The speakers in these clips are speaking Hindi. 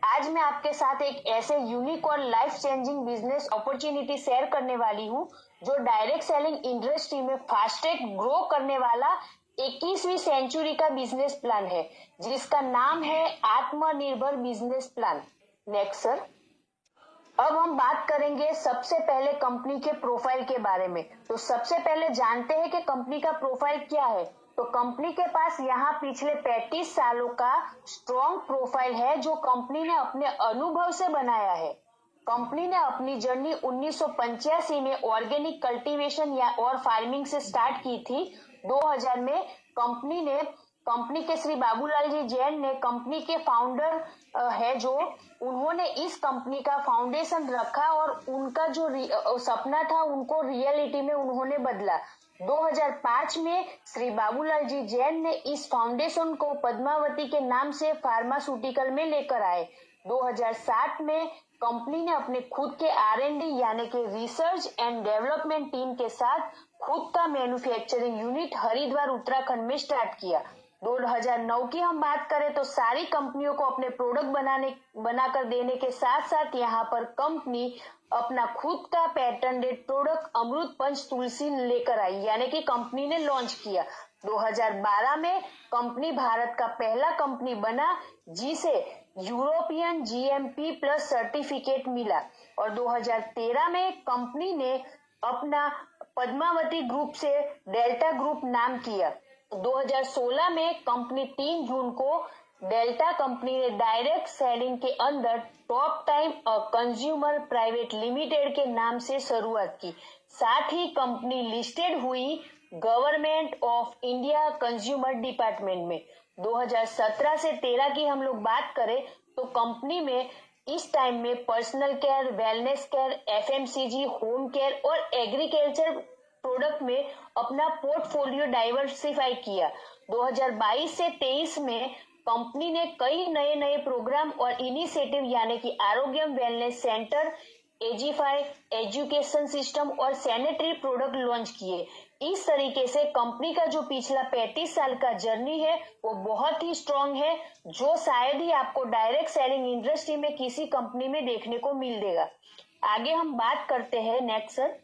आज मैं आपके साथ एक ऐसे यूनिक और life changing business opportunity share करने वाली हूँ जो डायरेक्ट सेलिंग इंडस्ट्री में फास्टेस्ट ग्रो करने वाला 21वीं सेंचुरी का बिजनेस प्लान है, जिसका नाम है आत्मनिर्भर बिजनेस प्लान। Next sir. अब हम बात करेंगे सबसे पहले कंपनी के प्रोफाइल के बारे में। तो सबसे पहले जानते हैं कि कंपनी का प्रोफाइल क्या है। तो कंपनी के पास यहाँ पिछले 35 सालों का स्ट्रॉन्ग प्रोफाइल है जो कंपनी ने अपने अनुभव से बनाया है। कंपनी ने अपनी जर्नी 1985 में ऑर्गेनिक कल्टीवेशन या और फार्मिंग से स्टार्ट की थी। 2000 में कंपनी के श्री बाबूलाल जी जैन ने कंपनी के फाउंडर है जो उन्होंने इस कंपनी का फाउंडेशन रखा और उनका जो सपना था उनको रियलिटी में उन्होंने बदला। 2005 में श्री बाबूलाल जी जैन ने इस फाउंडेशन को पद्मावती के नाम से फार्मास्यूटिकल में लेकर आए। 2007 में कंपनी ने अपने खुद के R&D यानी कि रिसर्च एंड डेवलपमेंट टीम के साथ खुद का मैन्युफैक्चरिंग यूनिट हरिद्वार उत्तराखंड में स्टार्ट किया। 2009 की हम बात करें तो सारी कंपनियों को अपने प्रोडक्ट बनाकर देने के साथ साथ यहाँ पर कंपनी अपना खुद का पैटेंटेड प्रोडक्ट अमृत पंच तुलसी लेकर आई, यानी कि कंपनी ने लॉन्च किया। 2012 में कंपनी भारत का पहला कंपनी बना जिसे यूरोपियन GMP प्लस सर्टिफिकेट मिला और 2013 में कंपनी ने अपना पद्मावती ग्रुप से डेल्टा ग्रुप नाम किया। 2016 में कंपनी 3 जून को डेल्टा कंपनी ने डायरेक्ट सेलिंग के अंदर top time consumer private limited के नाम से शुरुआत की। साथ ही कंपनी लिस्टेड हुई government of India consumer department में। 2017 से 13 की हम लोग बात करें तो कंपनी में इस टाइम में personal care, wellness care, FMCG, home care और एग्रीकल्चर प्रोडक्ट में अपना पोर्टफोलियो डाइवर्सिफाई किया। 2022 से 23 में कंपनी ने कई नए प्रोग्राम और इनिशिएटिव यानी कि आरोग्यम वेलनेस सेंटर, एजीफाई, एजुकेशन सिस्टम और सैनिटरी प्रोडक्ट लॉन्च किए। इस तरीके से कंपनी का जो पिछला 35 साल का जर्नी है वो बहुत ही स्ट्रॉन्ग है, जो शायद ही आपको डायरेक्ट सेलिंग इंडस्ट्री में किसी कंपनी में देखने को मिल देगा। आगे हम बात करते हैं नेक्स्ट सर।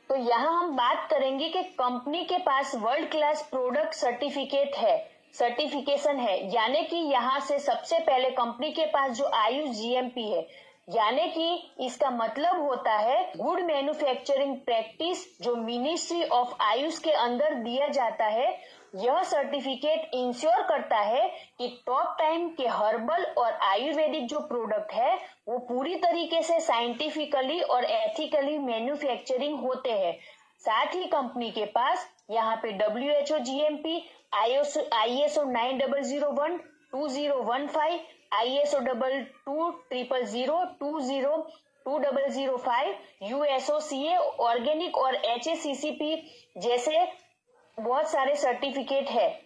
तो यहाँ हम बात करेंगे कि कंपनी के पास वर्ल्ड क्लास प्रोडक्ट सर्टिफिकेशन है, यानी कि यहाँ से सबसे पहले कंपनी के पास जो आयुष GMP है, यानी कि इसका मतलब होता है गुड मैन्युफैक्चरिंग प्रैक्टिस, जो मिनिस्ट्री ऑफ आयुष के अंदर दिया जाता है। यह सर्टिफिकेट इंश्योर करता है कि टॉप टाइम के हर्बल और आयुर्वेदिक जो प्रोडक्ट है वो पूरी तरीके से साइंटिफिकली और एथिकली मैन्युफैक्चरिंग होते हैं। साथ ही कंपनी के पास यहाँ पे WHO GMP, ISO 9001, 2015, ISO 22000, 2005, USOCA organic और HACCP जैसे बहुत सारे सर्टिफिकेट है,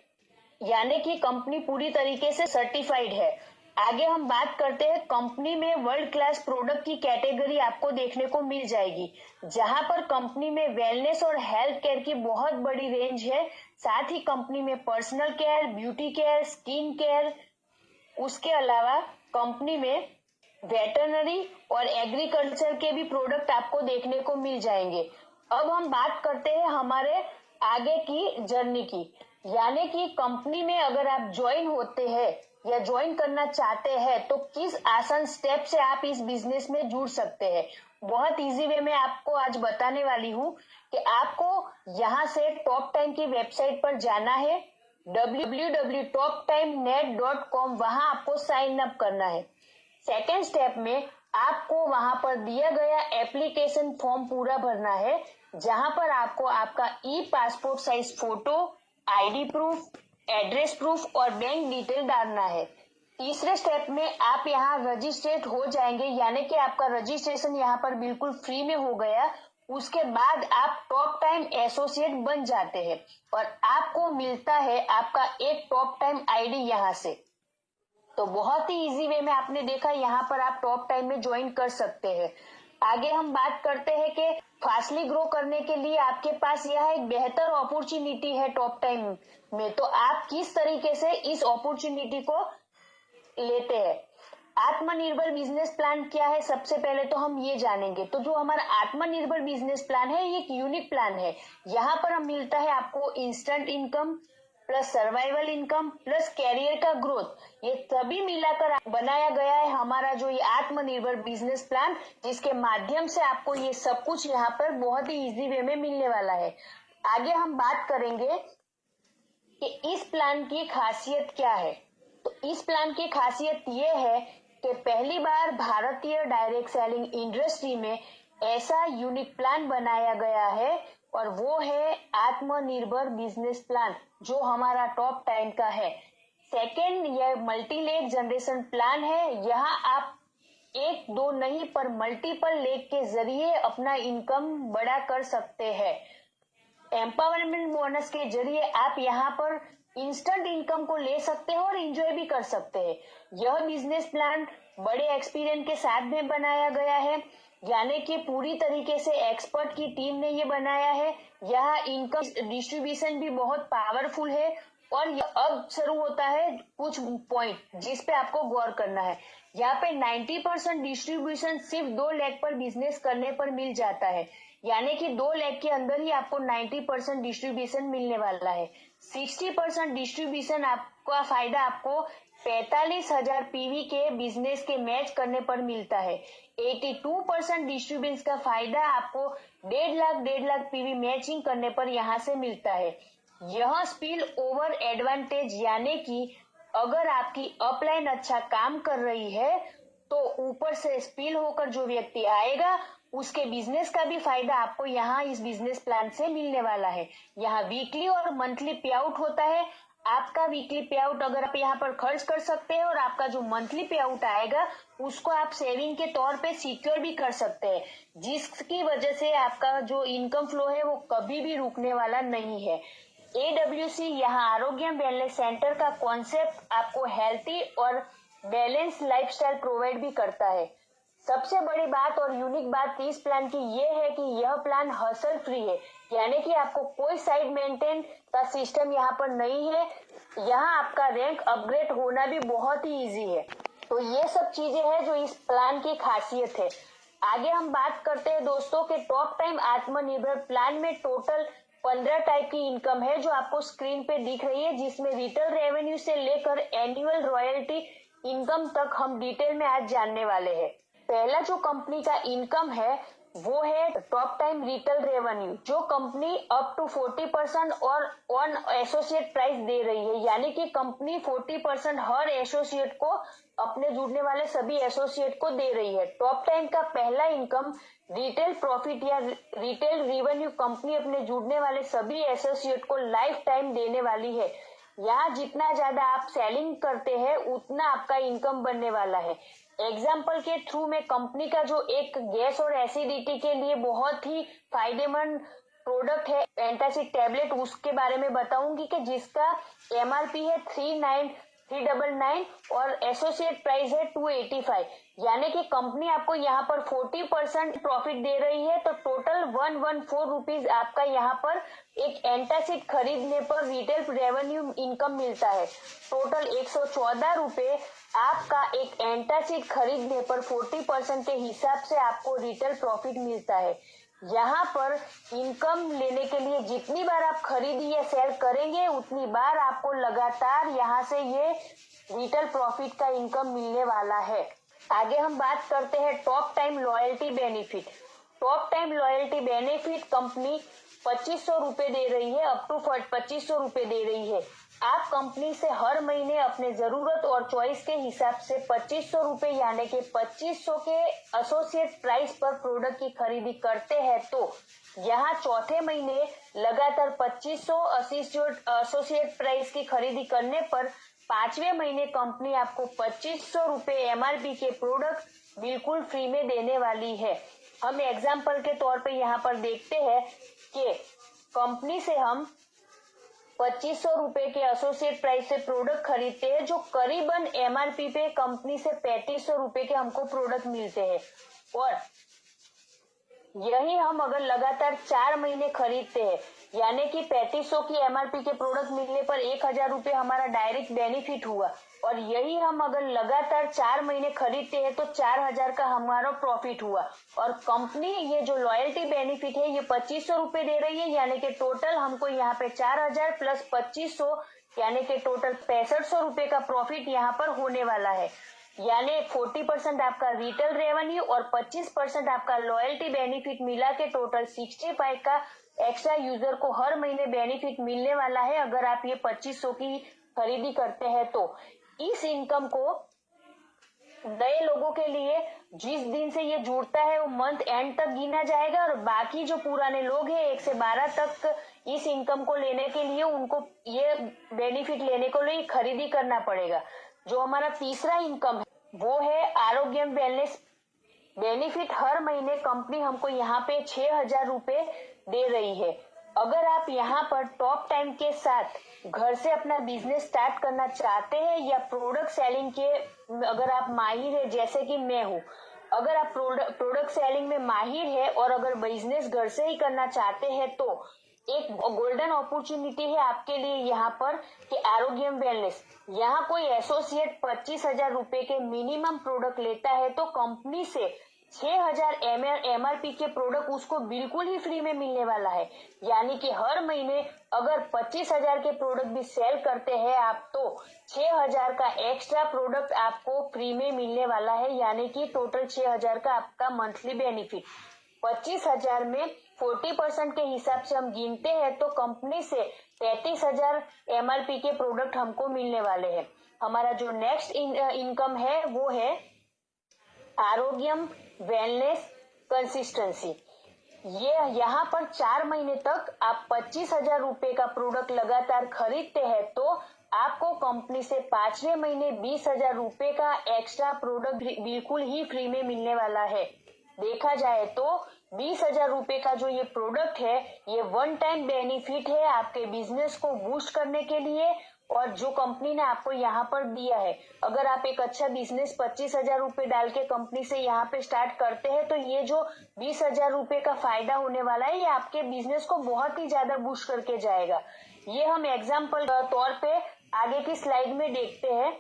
यानी कि कंपनी पूरी तरीके से सर्टिफाइड है। आगे हम बात करते हैं कंपनी में वर्ल्ड क्लास प्रोडक्ट की कैटेगरी आपको देखने को मिल जाएगी, जहां पर कंपनी में वेलनेस और हेल्थ केयर की बहुत बड़ी रेंज है। साथ ही कंपनी में personal care, beauty care, skin care, उसके अलावा कंपनी में वेटरनरी और एग्रीकल्चर के भी प्रोडक्ट आपको देखने को मिल जाएंगे। अब हम बात करते हैं हमारे आगे की जर्नी की, यानी कि कंपनी में अगर आप ज्वाइन होते हैं या ज्वाइन करना चाहते हैं तो किस आसान स्टेप से आप इस बिजनेस में जुड़ सकते हैं। बहुत इजी वे में आपको आज बताने वाली हूँ कि आपको यहाँ से टॉप टाइम की वेबसाइट पर जाना है, www.toptimenet.com, वहां आपको साइन अप करना है। सेकेंड स्टेप में आपको वहां पर दिया गया एप्लीकेशन फॉर्म पूरा भरना है, जहां पर आपको आपका passport size photo, ID proof, address proof और बैंक डिटेल डालना है। तीसरे स्टेप में आप यहाँ रजिस्ट्रेट हो जाएंगे, यानी कि आपका रजिस्ट्रेशन यहाँ पर बिल्कुल फ्री में हो गया। उसके बाद आप टॉप टाइम एसोसिएट बन जाते हैं और आपको मिलता है आपका एक टॉप टाइम ID यहाँ से। तो बहुत ही इजी वे में आपने देखा, यहाँ पर आप टॉप टाइम में ज्वाइन कर सकते हैं। आगे हम बात करते हैं कि फास्टली ग्रो करने के लिए आपके पास यह एक बेहतर अपॉर्चुनिटी है टॉप टाइम में, तो आप किस तरीके से इस अपॉर्चुनिटी को लेते हैं। आत्मनिर्भर बिजनेस प्लान क्या है, सबसे पहले तो हम ये जानेंगे। तो जो हमारा आत्मनिर्भर बिजनेस प्लान है ये एक यूनिक प्लान है। यहाँ पर हम मिलता है आपको instant income plus survival income plus career का ग्रोथ, ये सभी मिलाकर बनाया गया है हमारा जो ये आत्मनिर्भर बिजनेस प्लान, जिसके माध्यम से आपको ये सब कुछ यहाँ पर बहुत ही इजी वे में मिलने वाला है। आगे हम बात करेंगे कि इस प्लान की खासियत क्या है। तो इस प्लान की खासियत ये है कि पहली बार भारतीय डायरेक्ट सेलिंग इंडस्ट्री में ऐसा यूनिक प्लान बनाया गया है और वो है आत्मनिर्भर बिजनेस प्लान, जो हमारा टॉप 10 का है। सेकेंड, यह मल्टी लेग जनरेशन प्लान है। यहाँ आप एक दो नहीं पर मल्टीपल लेग के जरिए अपना इनकम बड़ा कर सकते हैं। एम्पावरमेंट बोनस के जरिए आप यहाँ पर इंस्टेंट इनकम को ले सकते हैं और एंजॉय भी कर सकते हैं। यह बिजनेस प्लान बड़े एक्सपीरियंस के साथ में बनाया गया है, यानी कि पूरी तरीके से एक्सपर्ट की टीम ने ये बनाया है। यहाँ इनकम डिस्ट्रीब्यूशन भी बहुत पावरफुल है और अब शुरू होता है कुछ पॉइंट जिस पे आपको गौर करना है। यहाँ पे 90% डिस्ट्रीब्यूशन सिर्फ 2 लाख पर बिजनेस करने पर मिल जाता है, यानी कि 2 लाख के अंदर ही आपको 90% डिस्ट्रीब्यूशन मिलने वाला है। 60% डिस्ट्रीब्यूशन आपका फायदा आपको 45,000 पीवी के बिजनेस के मैच करने पर मिलता है। 82% डिस्ट्रीब्यूशन का फायदा आपको 1.5 लाख पीवी मैचिंग करने पर यहाँ से मिलता है। यह स्पिल ओवर एडवांटेज, यानी कि अगर आपकी अपलाइन अच्छा काम कर रही है तो ऊपर से स्पिल होकर जो व्यक्ति आएगा उसके बिजनेस का भी फायदा आपको यहाँ इस बिजनेस प्लान से मिलने वाला है। यहाँ वीकली और मंथली पे आउट होता है। आपका वीकली पे आउट अगर आप यहाँ पर खर्च कर सकते हैं और आपका जो मंथली पे आउट आएगा उसको आप सेविंग के तौर पे सिक्योर भी कर सकते हैं, जिसकी वजह से आपका जो इनकम फ्लो है वो कभी भी रुकने वाला नहीं है। AWC यहाँ आरोग्य वेलनेस सेंटर का कॉन्सेप्ट आपको हेल्थी और बैलेंस लाइफस्टाइल प्रोवाइड भी करता है। सबसे बड़ी बात और यूनिक बात इस प्लान की ये है कि यह प्लान हसल फ्री है, यानी कि आपको कोई साइड मेंटेन का सिस्टम यहाँ पर नहीं है। यहाँ आपका रैंक अपग्रेड होना भी बहुत ही इजी है। तो ये सब चीजें हैं जो इस प्लान की खासियत है। आगे हम बात करते हैं दोस्तों के टॉप टाइम आत्मनिर्भर प्लान में टोटल 15 टाइप की इनकम है जो आपको स्क्रीन पे दिख रही है, जिसमें रिटेल रेवेन्यू से लेकर एनुअल रॉयल्टी इनकम तक हम डिटेल में आज जानने वाले हैं। पहला जो कंपनी का इनकम है वो है टॉप टाइम रिटेल रेवेन्यू, जो कंपनी अप टू 40% और ऑन एसोसिएट प्राइस दे रही है, यानी कि कंपनी 40% हर एसोसिएट को, अपने जुड़ने वाले सभी एसोसिएट को दे रही है। टॉप टाइम का पहला इनकम रिटेल प्रॉफिट या रिटेल रेवेन्यू कंपनी अपने जुड़ने वाले सभी एसोसिएट को लाइफ टाइम देने वाली है। यहाँ जितना ज्यादा आप सेलिंग करते हैं उतना आपका इनकम बनने वाला है। एग्जाम्पल के थ्रू में कंपनी का जो एक गैस और एसिडिटी के लिए बहुत ही फायदेमंद प्रोडक्ट है एंटासिड टैबलेट, उसके बारे में बताऊंगी कि जिसका MRP है 399 और एसोसिएट प्राइस है 285, यानी कि कंपनी आपको यहाँ पर 40% प्रॉफिट दे रही है। तो टोटल 114 रुपीज आपका यहाँ पर एक एंटासिड खरीदने पर रिटेल रेवेन्यू इनकम मिलता है। टोटल 114 रुपए आपका एक एंटासिड खरीदने पर 40% के हिसाब से आपको रिटेल प्रॉफिट मिलता है। यहाँ पर इनकम लेने के लिए जितनी बार आप खरीदी या सेल करेंगे उतनी बार आपको लगातार यहाँ से ये रिटेल प्रॉफिट का इनकम मिलने वाला है। आगे हम बात करते हैं top time loyalty benefit. Top time loyalty benefit company 2500 रुपए दे रही है, अप टू 2500 रुपए दे रही है। आप कंपनी से हर महीने अपने जरूरत और चॉइस के हिसाब से 2500 रुपए यानी कि 2500 के एसोसिएट प्राइस पर प्रोडक्ट की खरीदी करते हैं तो यहाँ चौथे महीने लगातार 2500 एसोसिएट प्राइस की खरीदी करने पर 5वें महीने कंपनी आपको 2500 रुपए MRP के प्रोडक्ट बिल्कुल फ्री में देने वाली है। हम एग्जाम्पल के तौर पे यहाँ पर देखते हैं कि कंपनी से हम 2500 रुपए के एसोसिएट प्राइस से प्रोडक्ट खरीदते हैं, जो करीबन MRP पे कंपनी से 3500 रुपए के हमको प्रोडक्ट मिलते हैं। और यही हम अगर लगातार 4 महीने खरीदते हैं यानी कि 3500 की एमआरपी के प्रोडक्ट मिलने पर 1000 रुपये हमारा डायरेक्ट बेनिफिट हुआ। और यही हम अगर लगातार 4 महीने खरीदते हैं तो 4000 का हमारा प्रॉफिट हुआ। और कंपनी ये जो लॉयल्टी बेनिफिट है ये 2500 रुपये दे रही है, यानी कि टोटल हमको यहाँ पे 4000 प्लस 2500 यानी कि टोटल 6500 रुपये का प्रॉफिट यहाँ पर होने वाला है। यानी 40% आपका रिटेल रेवेन्यू और 25% आपका लॉयल्टी बेनिफिट मिला के टोटल 65 का एक्स्ट्रा यूजर को हर महीने बेनिफिट मिलने वाला है अगर आप ये 2500 की खरीदी करते हैं तो। इस इनकम को नए लोगों के लिए जिस दिन से ये जुड़ता है वो मंथ एंड तक गिना जाएगा, और बाकी जो पुराने लोग हैं 1 से 12 तक इस इनकम को लेने के लिए उनको ये बेनिफिट लेने के लिए खरीदी करना पड़ेगा। जो हमारा तीसरा इनकम है वो है आरोग्य वेलनेस बेनिफिट। हर महीने कंपनी हमको यहाँ पे 6000 रुपये दे रही है। अगर आप यहाँ पर टॉप टाइम के साथ घर से अपना बिजनेस स्टार्ट करना चाहते हैं या प्रोडक्ट सेलिंग के अगर आप माहिर है जैसे कि मैं हूँ, अगर आप प्रोडक्ट सेलिंग में माहिर है और अगर बिजनेस घर से ही करना चाहते हैं तो एक गोल्डन अपॉर्चुनिटी है आपके लिए यहाँ पर कि आरोग्य वेलनेस। यहाँ कोई एसोसिएट 25,000 रुपए के मिनिमम प्रोडक्ट लेता है तो कंपनी से 6000 एमआरपी के प्रोडक्ट उसको बिल्कुल ही फ्री में मिलने वाला है। यानी कि हर महीने अगर 25,000 के प्रोडक्ट भी सेल करते हैं आप तो 6000 का एक्स्ट्रा प्रोडक्ट आपको फ्री में मिलने वाला है। यानी कि टोटल 6000 का आपका मंथली बेनिफिट। 25,000 में 40% के हिसाब से हम गिनते हैं तो कंपनी से 33,000 एमआरपी के प्रोडक्ट हमको मिलने वाले हैं। हमारा जो नेक्स्ट इनकम है वो है आरोग्यम वेलनेस कंसिस्टेंसी। ये यहाँ पर 4 महीने तक आप 25,000 रुपए का प्रोडक्ट लगातार खरीदते हैं तो आपको कंपनी से 5वें महीने 20,000 रुपए का एक्स्ट्रा प्रोडक्ट बिल्कुल ही फ्री में मिलने वाला है। देखा जाए तो 20,000 रुपए का जो ये प्रोडक्ट है ये वन टाइम बेनिफिट है आपके बिजनेस को बूस्ट करने के लिए, और जो कंपनी ने आपको यहाँ पर दिया है। अगर आप एक अच्छा बिजनेस 25,000 रुपए डाल के कंपनी से यहाँ पे स्टार्ट करते हैं तो ये जो 20,000 रुपए का फायदा होने वाला है ये आपके बिजनेस को बहुत ही ज्यादा बूस्ट करके जाएगा। ये हम एग्जाम्पल तौर पे आगे की स्लाइड में देखते हैं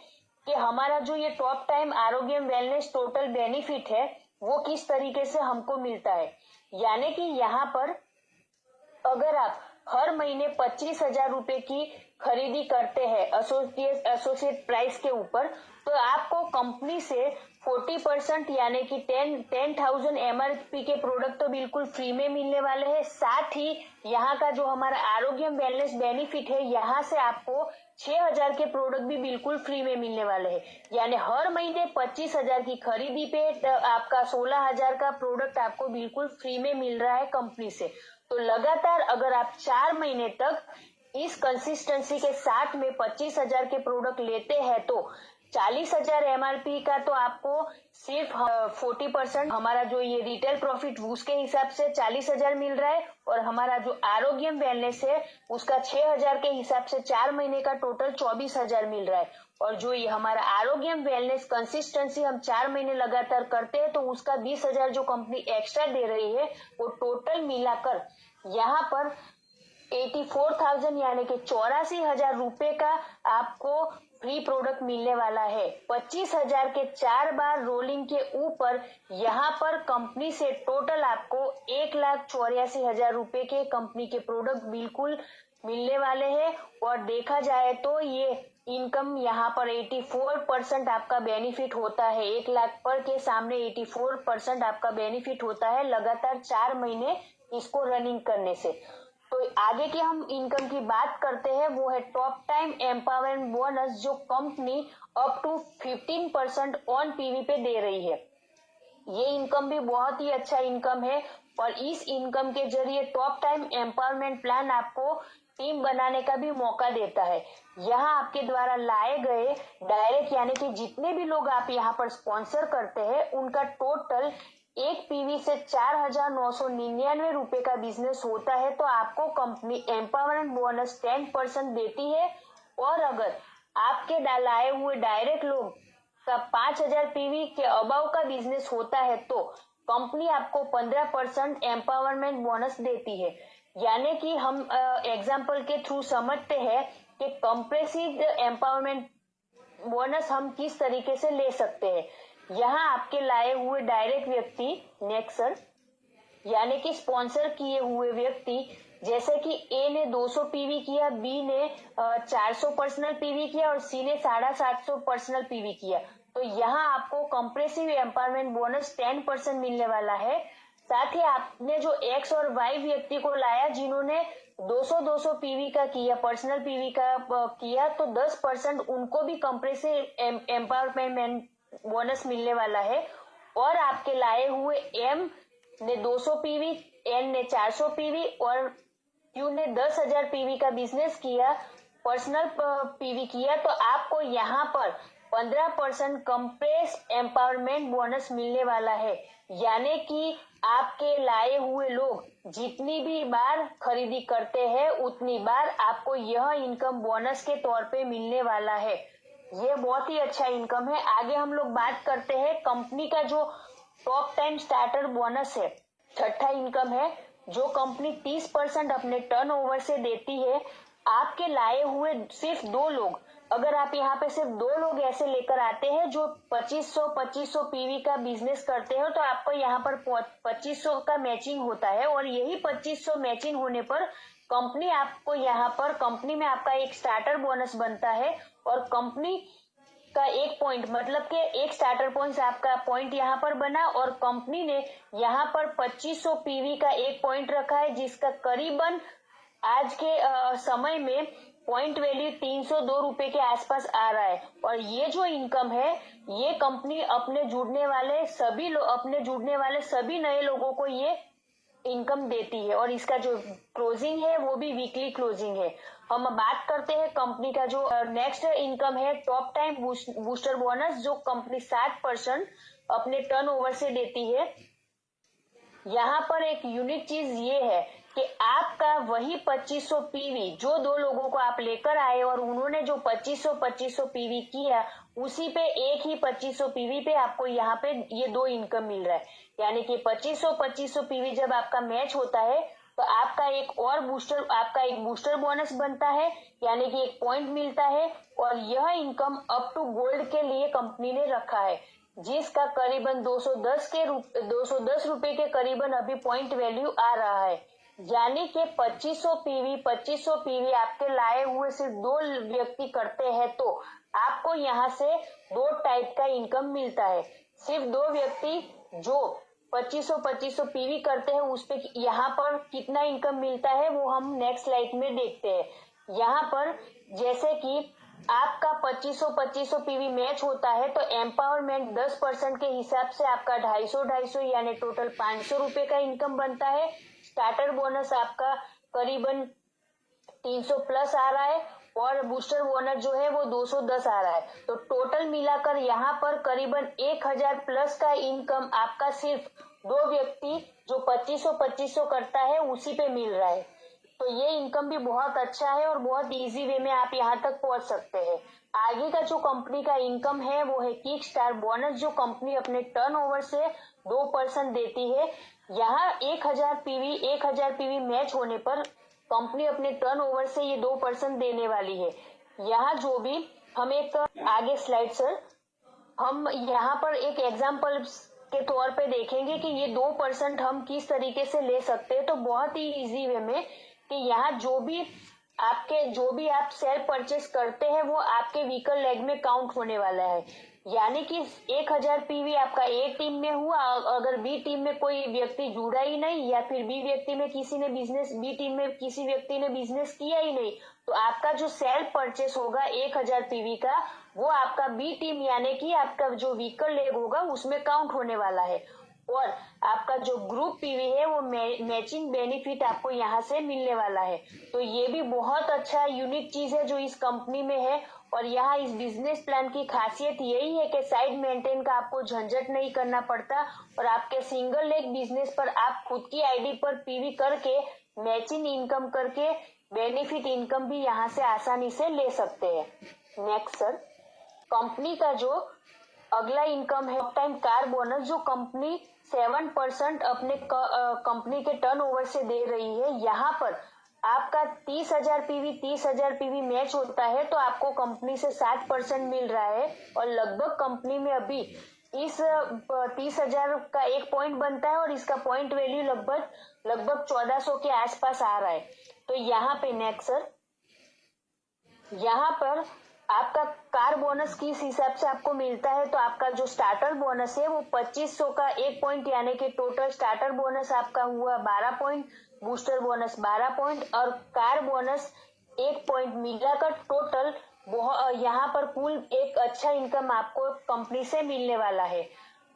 कि हमारा जो ये टॉप टाइम आरोग्य वेलनेस टोटल बेनिफिट है वो किस तरीके से हमको मिलता है। यानी कि यहाँ पर अगर आप हर महीने 25,000 रुपए की खरीदी करते हैं एसोसिएट प्राइस के ऊपर तो आपको कंपनी से 40% यानी कि 10,000 एमआरपी के प्रोडक्ट तो बिल्कुल फ्री में मिलने वाले हैं। साथ ही यहाँ का जो हमारा आरोग्य वेलनेस बेनिफिट है यहाँ से आपको 6000 के प्रोडक्ट भी बिल्कुल फ्री में मिलने वाले हैं। यानी हर महीने 25,000 की खरीदी पे आपका 16,000 का प्रोडक्ट आपको बिल्कुल फ्री में मिल रहा है कंपनी से। तो लगातार अगर आप 4 महीने तक इस कंसिस्टेंसी के साथ में 25,000 के प्रोडक्ट लेते हैं तो 40,000 एमआरपी का तो आपको सिर्फ 40% हमारा जो ये रिटेल प्रॉफिट उसके हिसाब से 40,000 मिल रहा है, और हमारा जो आरोग्य वेलनेस है उसका 6,000 के हिसाब से 4 महीने का टोटल 24,000 मिल रहा है। और जो ये हमारा आरोग्य वेलनेस कंसिस्टेंसी हम 4 महीने लगातार करते हैं तो उसका 20,000 जो कंपनी एक्स्ट्रा दे रही है वो टोटल मिलाकर यहाँ पर 84,000 यानी कि 84,000 रुपए का आपको फ्री प्रोडक्ट मिलने वाला है। 25,000 के 4 बार रोलिंग के ऊपर यहाँ पर कंपनी से टोटल आपको 1,84,000 रुपए के कंपनी के प्रोडक्ट बिल्कुल मिलने वाले हैं। और देखा जाए तो ये इनकम यहाँ पर 84% आपका बेनिफिट होता है। 1 लाख पर के सामने 84% आपका बेनिफिट होता है लगातार 4 महीने इसको रनिंग करने से। तो आगे की हम इनकम की बात करते हैं वो है टॉप टाइम एम्पावरमेंट बोनस जो company up to 15% on PV पे दे रही है। ये इनकम भी बहुत ही अच्छा इनकम है, और इस इनकम के जरिए टॉप टाइम एम्पावरमेंट प्लान आपको टीम बनाने का भी मौका देता है। यहाँ आपके द्वारा लाए गए डायरेक्ट यानी कि जितने भी लोग आप यहाँ पर स्पॉन्सर करते हैं उनका टोटल एक पीवी से 4,999 रुपए का बिजनेस होता है तो आपको कंपनी एम्पावरमेंट बोनस 10% देती है। और अगर आपके लाए हुए डायरेक्ट लोग का 5,000 पीवी के अबाव का बिजनेस होता है तो कंपनी आपको 15% एम्पावरमेंट बोनस देती है। यानी कि हम एग्जाम्पल के थ्रू समझते हैं कि कंप्रेसिव एम्पावरमेंट बोनस हम किस तरीके से ले सकते हैं। यहाँ आपके लाए हुए डायरेक्ट व्यक्ति, नेक्स्ट सर, यानी कि स्पॉन्सर किए हुए व्यक्ति, जैसे कि ए ने 200 पीवी किया, बी ने 400 पर्सनल पीवी किया और सी ने 750 पर्सनल पीवी किया, तो यहाँ आपको कंप्रेसिव एम्पावरमेंट बोनस 10% मिलने वाला है। साथ ही आपने जो एक्स और वाई व्यक्ति को लाया जिन्होंने 200 पीवी का किया, पर्सनल पीवी का किया, तो 10% उनको भी कंप्रेसिव एम्पावरमेंट बोनस मिलने वाला है। और आपके लाए हुए एम ने 200 पीवी, एन ने 400 पीवी और क्यू ने 10,000 पीवी का बिजनेस किया, पर्सनल पीवी किया, तो आपको यहाँ पर 15% कंप्रेस एम्पावरमेंट बोनस मिलने वाला है। यानी कि आपके लाए हुए लोग जितनी भी बार खरीदी करते हैं उतनी बार आपको यह इनकम बोनस के तौर पे मिलने वाला है। ये बहुत ही अच्छा इनकम है। आगे हम लोग बात करते हैं कंपनी का जो टॉप 10 स्टार्टर बोनस है, छठा इनकम है, जो कंपनी 30% अपने टर्नओवर से देती है। आपके लाए हुए सिर्फ 2 लोग, अगर आप यहाँ पे सिर्फ 2 लोग ऐसे लेकर आते हैं जो 2500 पीवी का बिजनेस करते हो, तो आपको यहाँ पर 2500 का मैचिंग होता है और यही 2500 मैचिंग होने पर कंपनी आपको यहाँ पर, कंपनी में आपका एक स्टार्टर बोनस बनता है और कंपनी का एक पॉइंट, मतलब कि एक स्टार्टर पॉइंट आपका पॉइंट यहाँ पर बना और कंपनी ने यहाँ पर 2500 पीवी का एक पॉइंट रखा है, जिसका करीबन आज के समय में पॉइंट वैल्यू 302 रुपए के आसपास आ रहा है। और ये जो इनकम है, ये कंपनी अपने जुड़ने वाले सभी नए लोगों को ये इनकम देती है और इसका जो क्लोजिंग है वो भी वीकली क्लोजिंग है। हम बात करते हैं कंपनी का जो नेक्स्ट इनकम है, टॉप टाइम बूस्टर बोनस, जो कंपनी 60% अपने टर्नओवर से देती है। यहाँ पर एक यूनिक चीज ये है कि आपका वही 2500 पीवी जो 2 लोगों को आप लेकर आए और उन्होंने जो 2500 पीवी किया, उसी पे एक ही 2500 पीवी पे आपको यहाँ पे ये 2 इनकम मिल रहा है। यानी कि 2500 पीवी जब आपका मैच होता है तो आपका एक बूस्टर बोनस बनता है, यानी कि एक पॉइंट मिलता है। और यह इनकम अप टू गोल्ड के लिए कंपनी ने रखा है, जिसका करीबन 210 रुपए के करीबन अभी पॉइंट वैल्यू आ रहा है। यानी कि 2500 पीवी आपके लाए हुए सिर्फ 2 व्यक्ति करते हैं तो आपको यहाँ से 2 टाइप का इनकम मिलता है। सिर्फ 2 व्यक्ति जो 2500 पीवी करते हैं उस पे यहाँ पर कितना इनकम मिलता है वो हम नेक्स्ट स्लाइड में देखते हैं। यहाँ पर जैसे कि आपका 2500 पीवी मैच होता है तो एम्पावरमेंट 10% के हिसाब से आपका 250 यानी टोटल 500 रुपए का इनकम बनता है। स्टार्टर बोनस आपका करीबन 300 प्लस आ रहा है और बूस्टर बोनस जो है वो 210 आ रहा है, तो टोटल मिलाकर यहाँ पर करीबन 1000 प्लस का इनकम आपका सिर्फ 2 व्यक्ति जो 2500 करता है उसी पे मिल रहा है। तो ये इनकम भी बहुत अच्छा है और बहुत इजी वे में आप यहाँ तक पहुंच सकते हैं। आगे का जो कंपनी का इनकम है वो है किक स्टार बोनस, जो कंपनी अपने टर्नओवर से 2% देती है। यहाँ 1000 पीवी मैच होने पर कंपनी अपने टर्नओवर से ये 2% देने वाली है। यहाँ जो भी हम एक आगे स्लाइड सर, हम यहाँ पर एक एग्जाम्पल के तौर पे देखेंगे कि ये 2% हम किस तरीके से ले सकते हैं। तो बहुत ही इजी वे में कि यहाँ जो भी आप सेल्फ परचेस करते हैं वो आपके व्हीकल लेग में काउंट होने वाला है। यानी कि 1000 पीवी आपका ए टीम में हुआ, अगर बी टीम में कोई व्यक्ति जुड़ा ही नहीं या फिर बी टीम में किसी व्यक्ति ने बिजनेस किया ही नहीं, तो आपका जो सेल्फ परचेस होगा 1000 पीवी का, वो आपका बी टीम यानी कि आपका जो व्हीकल लेग होगा उसमें काउंट होने वाला है। और आपका जो ग्रुप पीवी है वो मैचिंग बेनिफिट आपको यहाँ से मिलने वाला है। तो ये भी बहुत अच्छा यूनिक चीज है जो इस कंपनी में है। और यहाँ इस बिजनेस प्लान की खासियत यही है कि साइड मेंटेन का आपको झंझट नहीं करना पड़ता और आपके सिंगल लेग बिजनेस पर आप खुद की आईडी पर पीवी करके मैचिंग इनकम करके बेनिफिट इनकम भी यहाँ से आसानी से ले सकते हैं। नेक्स्ट सर, कंपनी का जो अगला इनकम है टॉप टाइम कार बोनस, जो कंपनी 7% अपने कंपनी के टर्नओवर से दे रही है। यहाँ पर आपका 30,000 पीवी मैच होता है तो आपको कंपनी से 60% मिल रहा है, और लगभग कंपनी में अभी इस 30,000 का एक पॉइंट बनता है और इसका पॉइंट वैल्यू लगभग 1400 के आसपास आ रहा है। तो यहाँ पे नेक्स्ट सर, यहाँ पर आपका कार बोनस किस हिसाब से आपको मिलता है, तो आपका जो स्टार्टर बोनस है वो 2500 का एक पॉइंट, यानी कि टोटल स्टार्टर बोनस आपका हुआ 12 पॉइंट, बूस्टर बोनस 12 पॉइंट और कार बोनस 1 पॉइंट, मिलाकर टोटल यहाँ पर कुल एक अच्छा इनकम आपको कंपनी से मिलने वाला है।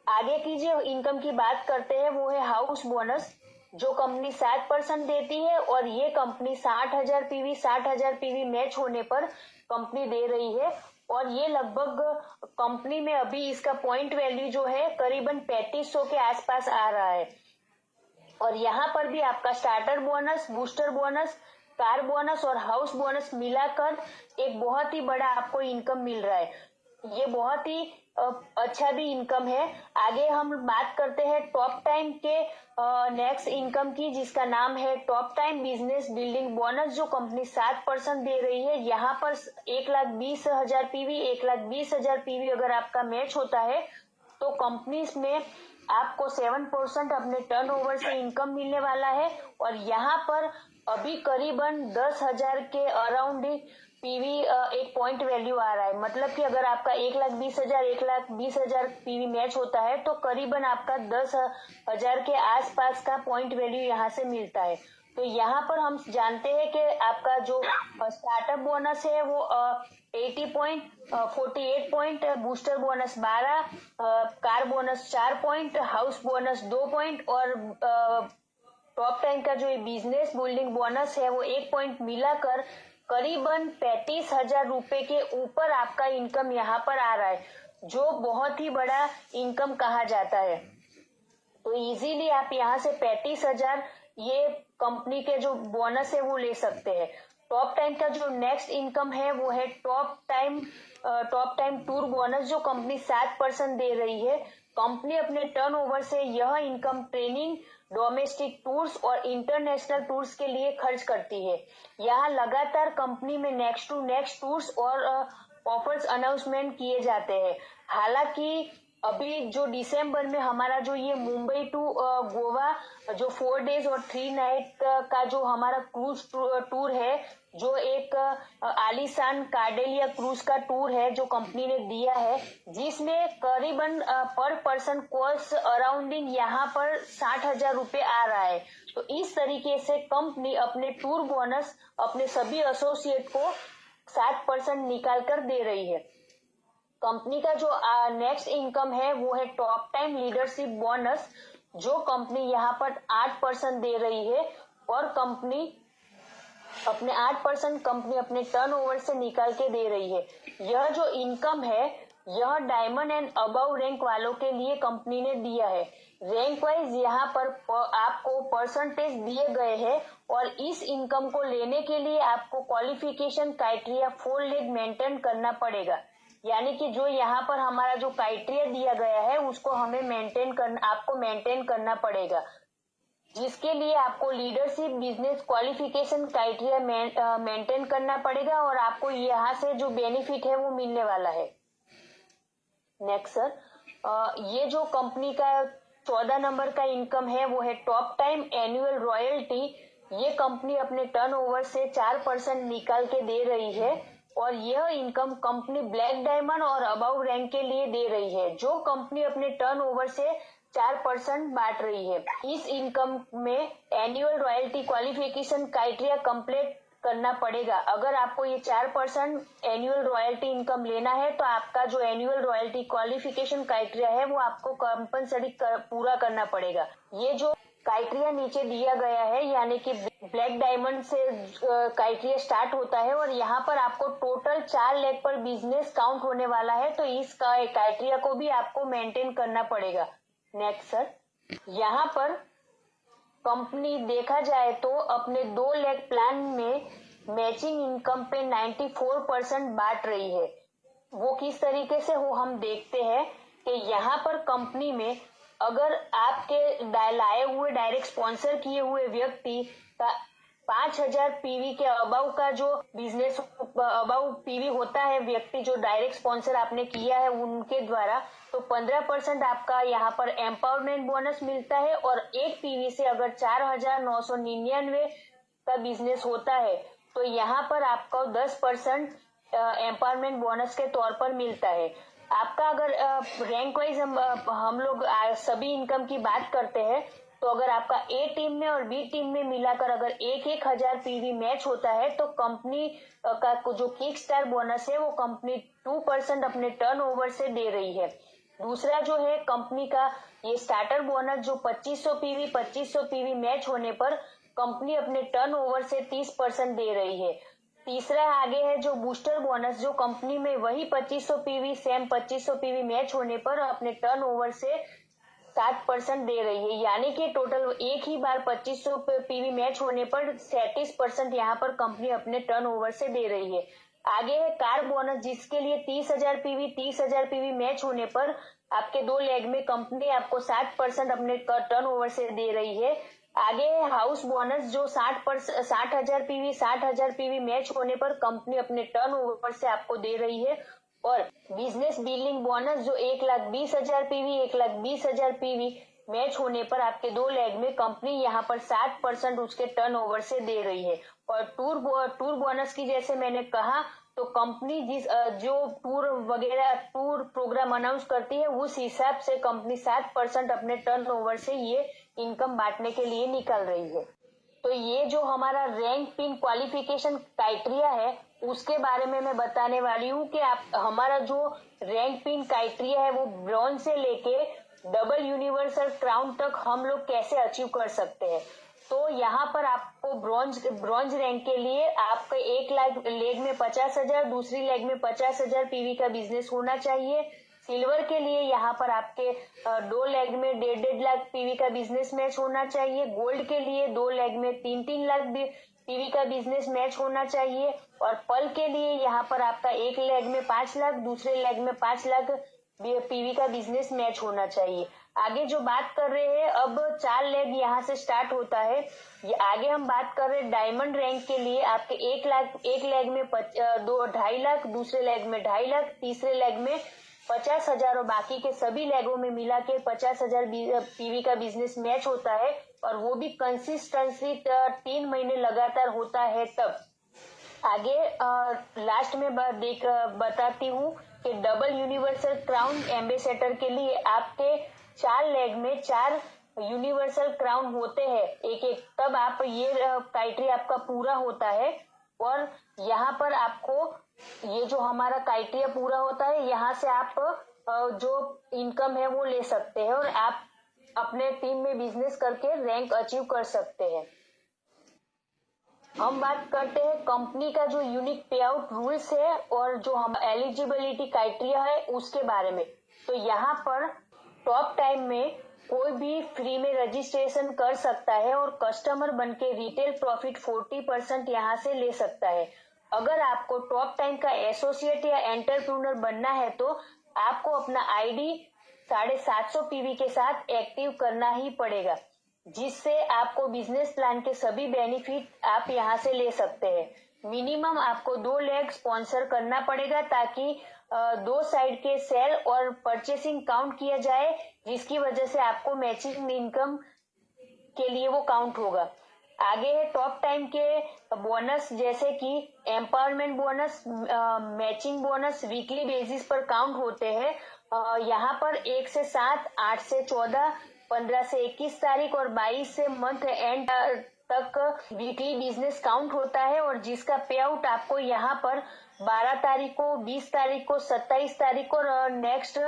आगे की जो इनकम की बात करते हैं वो है हाउस बोनस, जो कंपनी 7% देती है, और ये कंपनी 60,000 पीवी मैच होने पर कंपनी दे रही है, और ये लगभग कंपनी में अभी इसका पॉइंट वैल्यू जो है करीबन 3500 के आसपास आ रहा है। और यहाँ पर भी आपका starter bonus, booster bonus, car bonus और हाउस बोनस मिलाकर एक बहुत ही बड़ा आपको इनकम मिल रहा है। ये बहुत ही अच्छा भी इनकम है। आगे हम बात करते हैं टॉप टाइम के नेक्स्ट इनकम की, जिसका नाम है top time business building bonus, जो कंपनी 7% दे रही है। यहाँ पर 1,20,000 पीवी 1,20,000 पीवी अगर आपका मैच होता है तो कंपनी में आपको 7% अपने टर्नओवर से इनकम मिलने वाला है, और यहाँ पर अभी करीबन 10,000 के अराउंड पीवी एक पॉइंट वैल्यू आ रहा है। मतलब कि अगर आपका 1,20,000 पीवी मैच होता है तो करीबन आपका 10,000 के आसपास का पॉइंट वैल्यू यहाँ से मिलता है। तो यहाँ पर हम जानते हैं कि आपका जो स्टार्टअप बोनस है वो 80 point, 48 point, booster bonus 12, car bonus 4 point, house bonus 2 point, और टॉप टाइम का जो बिजनेस बिल्डिंग बोनस है वो 1 पॉइंट मिलाकर करीबन 35,000 रुपए के ऊपर आपका इनकम यहाँ पर आ रहा है, जो बहुत ही बड़ा इनकम कहा जाता है। तो इजीली आप यहाँ से 35,000 ये कंपनी के जो बोनस है वो ले सकते हैं। टॉप टाइम का जो नेक्स्ट इनकम है वो है टॉप टाइम टूर बोनस, जो कंपनी 7% दे रही है। कंपनी अपने टर्नओवर से यह इनकम ट्रेनिंग, डोमेस्टिक टूर्स और इंटरनेशनल टूर्स के लिए खर्च करती है। यहाँ लगातार कंपनी में नेक्स्ट टू नेक्स्ट टूर्स और ऑफर्स अनाउंसमेंट किए जाते हैं। हालांकि अभी जो दिसंबर में हमारा जो ये मुंबई टू गोवा जो 4 डेज और 3 नाइट का जो हमारा क्रूज टूर है, जो एक आलीशान कार्डेलिया क्रूज का टूर है जो कंपनी ने दिया है, जिसमें करीबन पर पर्सन कॉस्ट अराउंडिंग यहाँ पर 60,000 रुपए आ रहा है। तो इस तरीके से कंपनी अपने टूर बोनस अपने सभी एसोसिएट को 7% निकाल कर दे रही है। कंपनी का जो नेक्स्ट इनकम है वो है टॉप टाइम लीडरशिप बोनस, जो कंपनी यहाँ पर 8% दे रही है, और कंपनी अपने 8% कंपनी अपने टर्नओवर से निकाल के दे रही है। यह जो इनकम है यह डायमंड एंड अबव रैंक वालों के लिए कंपनी ने दिया है। रैंक वाइज यहाँ पर आपको परसेंटेज दिए गए हैं, और इस इनकम को लेने के लिए आपको क्वालिफिकेशन क्राइटेरिया 4 लेग मेंटेन करना पड़ेगा। यानी कि जो यहाँ पर हमारा जो क्राइटेरिया दिया गया है उसको हमें आपको मेंटेन करना पड़ेगा, जिसके लिए आपको leadership business qualification criteria maintain करना पड़ेगा, और आपको यहाँ से जो बेनिफिट है वो मिलने वाला है। नेक्स्ट सर, ये जो कंपनी का 14 नंबर का इनकम है वो है टॉप टाइम एनुअल रॉयल्टी। ये कंपनी अपने टर्नओवर से 4% निकाल के दे रही है, और यह इनकम कंपनी ब्लैक डायमंड और अबव रैंक के लिए दे रही है, जो कंपनी अपने टर्नओवर से 4% बांट रही है। इस इनकम में annual royalty qualification criteria complete करना पड़ेगा। अगर आपको ये 4% एनुअल रॉयल्टी इनकम लेना है तो आपका जो एनुअल रॉयल्टी क्वालिफिकेशन क्राइटेरिया है वो आपको कंपलसरी पूरा करना पड़ेगा। ये जो क्राइटेरिया नीचे दिया गया है, यानी कि ब्लैक डायमंड से क्राइटेरिया स्टार्ट होता है, और यहाँ पर आपको टोटल 4 लाख पर बिजनेस काउंट होने वाला है, तो इस क्राइटेरिया को भी आपको मेंटेन करना पड़ेगा। नेक्स्ट सर, यहाँ पर कंपनी देखा जाए तो अपने 2 लाख प्लान में मैचिंग इनकम पे 94% बांट रही है। वो किस तरीके से हो हम देखते हैं। कि यहाँ पर कंपनी में अगर आपके लाए हुए डायरेक्ट स्पॉन्सर किए हुए व्यक्ति का 5000 पीवी के अबाउ का जो बिजनेस अबाउ पीवी होता है, व्यक्ति जो डायरेक्ट स्पॉन्सर आपने किया है उनके द्वारा, तो 15% आपका यहाँ पर एम्पावरमेंट बोनस मिलता है। और एक पीवी से अगर 4999 का बिजनेस होता है तो यहाँ पर आपको 10% एम्पावरमेंट बोनस के तौर पर मिलता है। आपका अगर रैंक वाइज हम लोग सभी इनकम की बात करते हैं तो अगर आपका ए टीम में और बी टीम में मिलाकर अगर 1000 पीवी मैच होता है तो कंपनी का जो किक स्टार बोनस है वो कंपनी 2% अपने टर्नओवर से दे रही है। दूसरा जो है कंपनी का ये स्टार्टर बोनस जो 2500 पीवी मैच होने पर कंपनी अपने टर्नओवर से 30% दे रही है। तीसरा आगे है जो बूस्टर बोनस, जो कंपनी में वही 2500 पीवी सेम 2500 पीवी मैच होने पर अपने टर्नओवर से 7% दे रही है। यानी कि टोटल एक ही बार 2500 पीवी मैच होने पर 37% यहाँ पर कंपनी अपने टर्नओवर से दे रही है। आगे है कार बोनस, जिसके लिए 30,000 पीवी मैच होने पर आपके 2 लेग में कंपनी आपको 7% अपने टर्नओवर से दे रही है। आगे है हाउस बोनस, जो 60,000 पीवी मैच होने पर कंपनी अपने टर्नओवर से आपको दे रही है। और बिजनेस बिल्डिंग बोनस जो 1,20,000 पीवी मैच होने पर आपके 2 लेग में कंपनी यहाँ पर 7% उसके टर्नओवर से दे रही है। और टूर बोनस की जैसे मैंने कहा तो कंपनी जो टूर प्रोग्राम अनाउंस करती है उस हिसाब से कंपनी 7% अपने टर्नओवर से ये इनकम बांटने के लिए निकल रही है। तो ये जो हमारा रैंक पिन क्वालिफिकेशन क्राइटेरिया है उसके बारे में मैं बताने वाली हूँ कि आप हमारा जो रैंक पिन क्राइटेरिया है वो ब्रॉन्ज से लेके डबल यूनिवर्सल क्राउन तक हम लोग कैसे अचीव कर सकते हैं। तो यहाँ पर आपको ब्रॉन्ज रैंक के लिए आपका एक लेग में 50,000, दूसरी लेग में 50,000 पीवी का बिजनेस होना चाहिए। सिल्वर के लिए यहाँ पर आपके 2 लेग में 1.5 लाख पीवी का बिजनेस मैच होना चाहिए। गोल्ड के लिए 2 लेग में 3 लाख पीवी का बिजनेस मैच होना चाहिए। और पर्ल के लिए यहाँ पर आपका एक लेग में 5 लाख, दूसरे लेग में 5 लाख पीवी का बिजनेस मैच होना चाहिए। आगे जो बात कर रहे हैं अब 4 लेग यहाँ से स्टार्ट होता है। ये आगे हम बात कर रहे हैं डायमंड रैंक के लिए आपके एक लेग में 2.5 लाख, दूसरे लेग में 2.5 लाख, तीसरे लेग में 50,000 और बाकी के सभी लेगों में मिला के 50,000 पीवी का बिजनेस मैच होता है। और वो भी कंसिस्टेंसी 3 महीने लगातार होता है तब। आगे लास्ट में बताती हूँ कि डबल यूनिवर्सल क्राउन एम्बेसडर के लिए आपके 4 लेग में 4 यूनिवर्सल क्राउन होते हैं एक, तब आप ये क्राइटेरिया आपका पूरा होता है। और यहाँ पर आपको ये जो हमारा क्राइटेरिया पूरा होता है यहाँ से आप जो इनकम है वो ले सकते हैं और आप अपने टीम में बिजनेस करके रैंक अचीव कर सकते हैं। हम बात करते हैं कंपनी का जो यूनिक पे आउट रूल्स है और जो हम एलिजिबिलिटी क्राइटेरिया है उसके बारे में। तो यहाँ पर टॉप टाइम में कोई भी फ्री में रजिस्ट्रेशन कर सकता है और कस्टमर बनके रिटेल प्रॉफिट 40% यहाँ से ले सकता है। अगर आपको टॉप टाइम का एसोसिएट या एंटरप्रेन्योर बनना है तो आपको अपना आईडी 750 पीवी के साथ एक्टिव करना ही पड़ेगा, जिससे आपको बिजनेस प्लान के सभी बेनिफिट आप यहाँ से ले सकते हैं। मिनिमम आपको 2 लेग स्पॉन्सर करना पड़ेगा ताकि 2 साइड के सेल और परचेसिंग काउंट किया जाए, जिसकी वजह से आपको मैचिंग इनकम के लिए वो काउंट होगा। आगे है टॉप टाइम के बोनस जैसे कि empowerment bonus, matching bonus weekly basis पर काउंट होते हैं। यहाँ पर 1 से 7, 8 से 14, 15 से 21 तारीख और 22 से मंथ एंड तक वीकली बिजनेस काउंट होता है और जिसका पे आउट आपको यहाँ पर 12 तारीख को, 20 तारीख को, 27 तारीख को और नेक्स्ट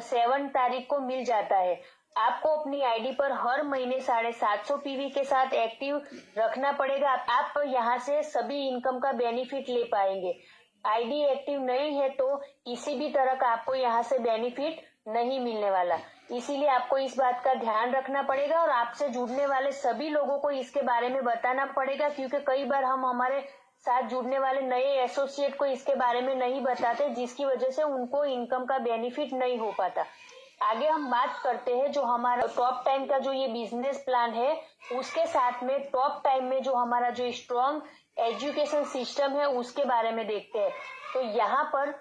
7 तारीख को मिल जाता है। आपको अपनी आईडी पर हर महीने 750 पीवी के साथ एक्टिव रखना पड़ेगा। आप यहाँ से सभी इनकम का बेनिफिट ले पाएंगे। आईडी एक्टिव नहीं है तो किसी भी तरह का आपको यहाँ से बेनिफिट नहीं मिलने वाला। इसीलिए आपको इस बात का ध्यान रखना पड़ेगा और आपसे जुड़ने वाले सभी लोगों को इसके बारे में बताना पड़ेगा, क्योंकि कई बार हम हमारे साथ जुड़ने वाले नए एसोसिएट को इसके बारे में नहीं बताते, जिसकी वजह से उनको इनकम का बेनिफिट नहीं हो पाता। आगे हम बात करते हैं जो हमारा टॉप टाइम का जो ये बिजनेस प्लान है, उसके साथ में टॉप टाइम में जो हमारा जो स्ट्रॉन्ग एजुकेशन सिस्टम है उसके बारे में देखते हैं। तो यहाँ पर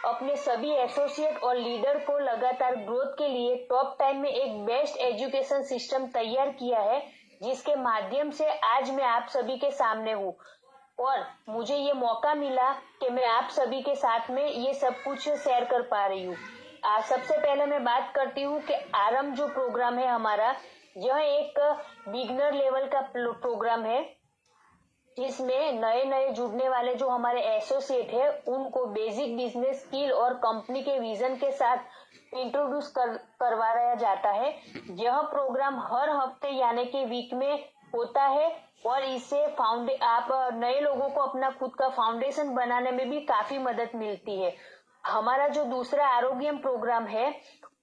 अपने सभी एसोसिएट और लीडर को लगातार ग्रोथ के लिए टॉप टाइम में एक बेस्ट एजुकेशन सिस्टम तैयार किया है, जिसके माध्यम से आज मैं आप सभी के सामने हूँ और मुझे ये मौका मिला कि मैं आप सभी के साथ में ये सब कुछ शेयर कर पा रही हूँ। सबसे पहले मैं बात करती हूँ कि आरंभ जो प्रोग्राम है हमारा, यह एक बिगनर लेवल का प्रोग्राम है, जिसमें नए नए जुड़ने वाले जो हमारे एसोसिएट है उनको बेसिक बिजनेस स्किल और कंपनी के विजन के साथ इंट्रोड्यूस करवाया जाता है। यह प्रोग्राम हर हफ्ते यानी कि वीक में होता है और इससे आप नए लोगों को अपना खुद का फाउंडेशन बनाने में भी काफी मदद मिलती है। हमारा जो दूसरा आरोग्यम प्रोग्राम है,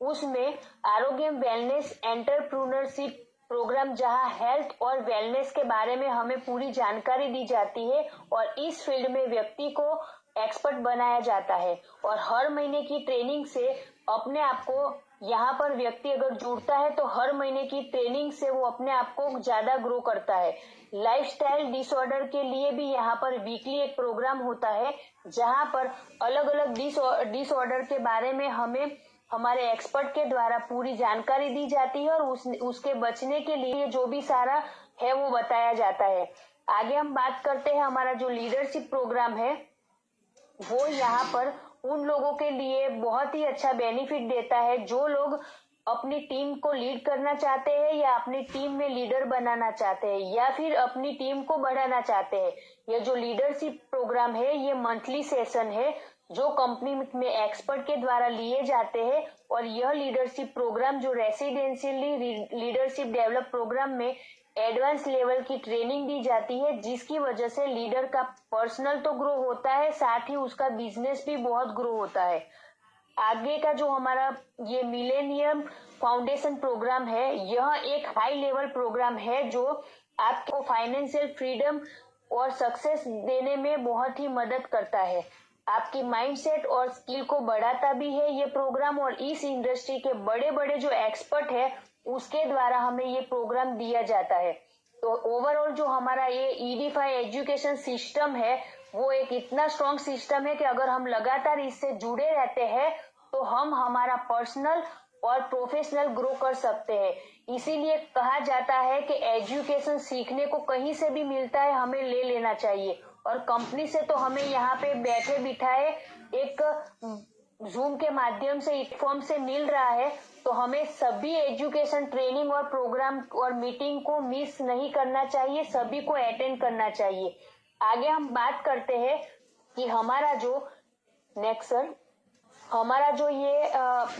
उसमें आरोग्यम वेलनेस एंटरप्रेन्योरशिप प्रोग्राम, जहां हेल्थ और वेलनेस के बारे में हमें पूरी जानकारी दी जाती है और इस फील्ड में व्यक्ति को एक्सपर्ट बनाया जाता है। और हर महीने की ट्रेनिंग से अपने आप को यहाँ पर व्यक्ति अगर जुड़ता है तो हर महीने की ट्रेनिंग से वो अपने आप को ज्यादा ग्रो करता है। लाइफस्टाइल डिसऑर्डर के लिए भी यहाँ पर वीकली एक प्रोग्राम होता है, जहाँ पर अलग अलग डिसऑर्डर के बारे में हमें हमारे एक्सपर्ट के द्वारा पूरी जानकारी दी जाती है और उसके बचने के लिए जो भी सारा है वो बताया जाता है। आगे हम बात करते हैं हमारा जो लीडरशिप प्रोग्राम है, वो यहाँ पर उन लोगों के लिए बहुत ही अच्छा बेनिफिट देता है जो लोग अपनी टीम को लीड करना चाहते हैं या अपनी टीम में लीडर बनाना चाहते हैं या फिर अपनी टीम को बढ़ाना चाहते हैं। यह जो लीडरशिप प्रोग्राम है ये मंथली सेशन है जो कंपनी में एक्सपर्ट के द्वारा लिए जाते हैं और यह लीडरशिप प्रोग्राम जो रेसिडेंशियली लीडरशिप डेवलप प्रोग्राम में एडवांस लेवल की ट्रेनिंग दी जाती है, जिसकी वजह से लीडर का पर्सनल तो ग्रो होता है, साथ ही उसका बिजनेस भी बहुत ग्रो होता है। आगे का जो हमारा ये मिलेनियम फाउंडेशन प्रोग्राम है, यह एक हाई लेवल प्रोग्राम है जो आपको फाइनेंशियल फ्रीडम और सक्सेस देने में बहुत ही मदद करता है। आपकी माइंडसेट और स्किल को बढ़ाता भी है ये प्रोग्राम और इस इंडस्ट्री के बड़े बड़े जो एक्सपर्ट है उसके द्वारा हमें ये प्रोग्राम दिया जाता है। तो ओवरऑल जो हमारा ये ईडीफाई एजुकेशन सिस्टम है वो एक इतना स्ट्रॉन्ग सिस्टम है कि अगर हम लगातार इससे जुड़े रहते हैं तो हम हमारा पर्सनल और प्रोफेशनल ग्रो कर सकते हैं। इसीलिए कहा जाता है कि एजुकेशन सीखने को कहीं से भी मिलता है, हमें ले लेना चाहिए। और कंपनी से तो हमें यहाँ पे बैठे बिठाए एक जूम के माध्यम से प्लेटफॉर्म से मिल रहा है, तो हमें सभी एजुकेशन ट्रेनिंग और प्रोग्राम और मीटिंग को मिस नहीं करना चाहिए, सभी को अटेंड करना चाहिए। आगे हम बात करते हैं कि हमारा जो नेक्स्ट सर हमारा जो ये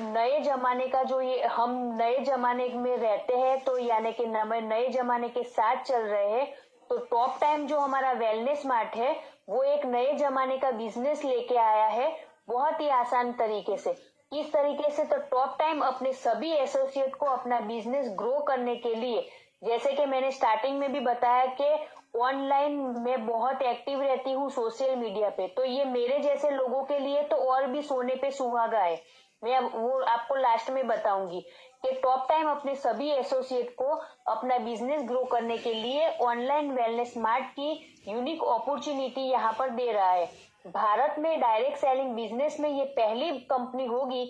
नए जमाने का जो ये हम नए जमाने में रहते हैं, तो यानी कि नए जमाने के साथ चल रहे हैं। तो टॉप टाइम जो हमारा वेलनेस मार्ट है वो एक नए जमाने का बिजनेस लेके आया है बहुत ही आसान तरीके से। किस तरीके से? तो टॉप टाइम अपने सभी एसोसिएट को अपना बिजनेस ग्रो करने के लिए, जैसे कि मैंने स्टार्टिंग में भी बताया कि ऑनलाइन में बहुत एक्टिव रहती हूँ सोशल मीडिया पे, तो ये मेरे जैसे लोगों के लिए तो और भी सोने पे सुहागा है। मैं वो आपको लास्ट में बताऊंगी कि टॉप टाइम अपने सभी एसोसिएट को अपना बिजनेस ग्रो करने के लिए ऑनलाइन वेलनेस मार्ट की यूनिक अपॉर्चुनिटी यहाँ पर दे रहा है। भारत में डायरेक्ट सेलिंग बिजनेस में ये पहली कंपनी होगी,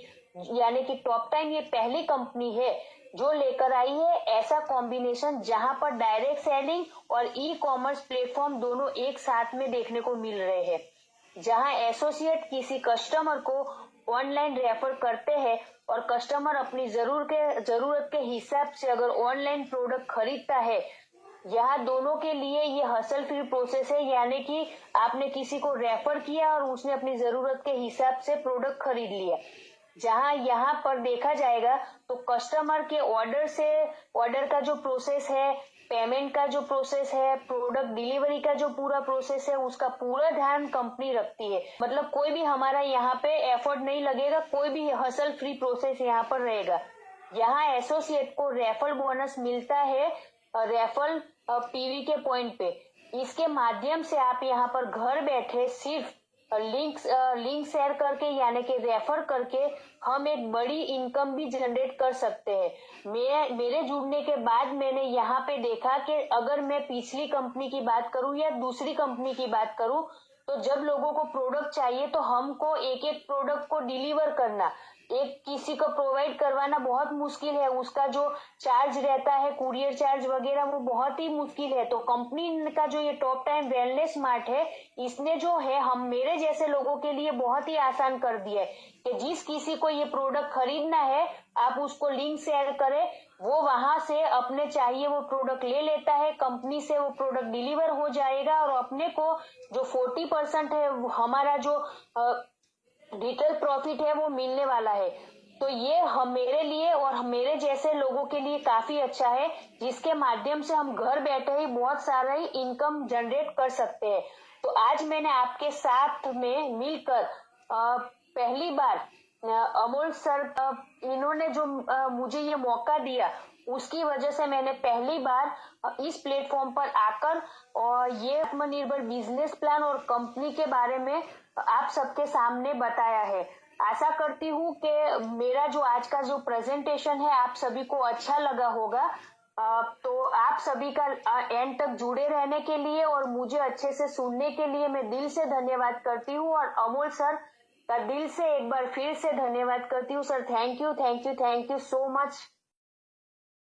यानी कि टॉप टाइम ये पहली कंपनी है जो लेकर आई है ऐसा कॉम्बिनेशन जहां पर डायरेक्ट सेलिंग और ई कॉमर्स प्लेटफॉर्म दोनों एक साथ में देखने को मिल रहे हैं। जहां एसोसिएट किसी कस्टमर को ऑनलाइन रेफर करते हैं और कस्टमर अपनी जरूरत के हिसाब से अगर ऑनलाइन प्रोडक्ट खरीदता है, यहाँ दोनों के लिए ये हसल फ्री प्रोसेस है, यानी कि आपने किसी को रेफर किया और उसने अपनी जरूरत के हिसाब से प्रोडक्ट खरीद लिया। जहां यहाँ पर देखा जाएगा तो कस्टमर के ऑर्डर का जो प्रोसेस है, पेमेंट का जो प्रोसेस है, प्रोडक्ट डिलीवरी का जो पूरा प्रोसेस है, उसका पूरा ध्यान कंपनी रखती है। मतलब कोई भी हमारा यहाँ पे एफर्ट नहीं लगेगा, कोई भी हसल फ्री प्रोसेस यहाँ पर रहेगा। यहाँ एसोसिएट को रेफरल बोनस मिलता है, रेफरल पीवी के पॉइंट पे। इसके माध्यम से आप यहाँ पर घर बैठे सिर्फ लिंक शेयर करके यानी कि रेफर करके हम एक बड़ी इनकम भी जनरेट कर सकते हैं। मेरे जुड़ने के बाद मैंने यहाँ पे देखा कि अगर मैं पिछली कंपनी की बात करूं या दूसरी कंपनी की बात करूं, तो जब लोगों को प्रोडक्ट चाहिए तो हमको एक एक प्रोडक्ट को डिलीवर करना, एक किसी को प्रोवाइड करवाना बहुत मुश्किल है। उसका जो चार्ज रहता है, कुरियर चार्ज वगैरह, वो बहुत ही मुश्किल है। तो कंपनी का जो ये टॉप टाइम वेलनेस मार्ट है, इसने जो है हम मेरे जैसे लोगों के लिए बहुत ही आसान कर दिया है कि जिस किसी को ये प्रोडक्ट खरीदना है, आप उसको लिंक शेयर करें, वो वहां से अपने चाहिए वो प्रोडक्ट ले लेता है, कंपनी से वो प्रोडक्ट डिलीवर हो जाएगा और अपने को जो 40% है हमारा जो रिटेल प्रॉफिट है वो मिलने वाला है। तो ये हम मेरे लिए और मेरे जैसे लोगों के लिए काफी अच्छा है, जिसके माध्यम से हम घर बैठे ही बहुत सारा ही इनकम जनरेट कर सकते हैं। तो आज मैंने आपके साथ में मिलकर पहली बार अमोल सर, इन्होंने जो मुझे ये मौका दिया, उसकी वजह से मैंने पहली बार इस प्लेटफॉर्म पर आकर और ये आत्मनिर्भर बिजनेस प्लान और कंपनी के बारे में आप सबके सामने बताया है। आशा करती हूँ कि मेरा जो आज का जो प्रेजेंटेशन है आप सभी को अच्छा लगा होगा। तो आप सभी का एंड तक जुड़े रहने के लिए और मुझे अच्छे से सुनने के लिए मैं दिल से धन्यवाद करती हूँ और अमोल सर का दिल से एक बार फिर से धन्यवाद करती हूँ। Sir, thank you so much.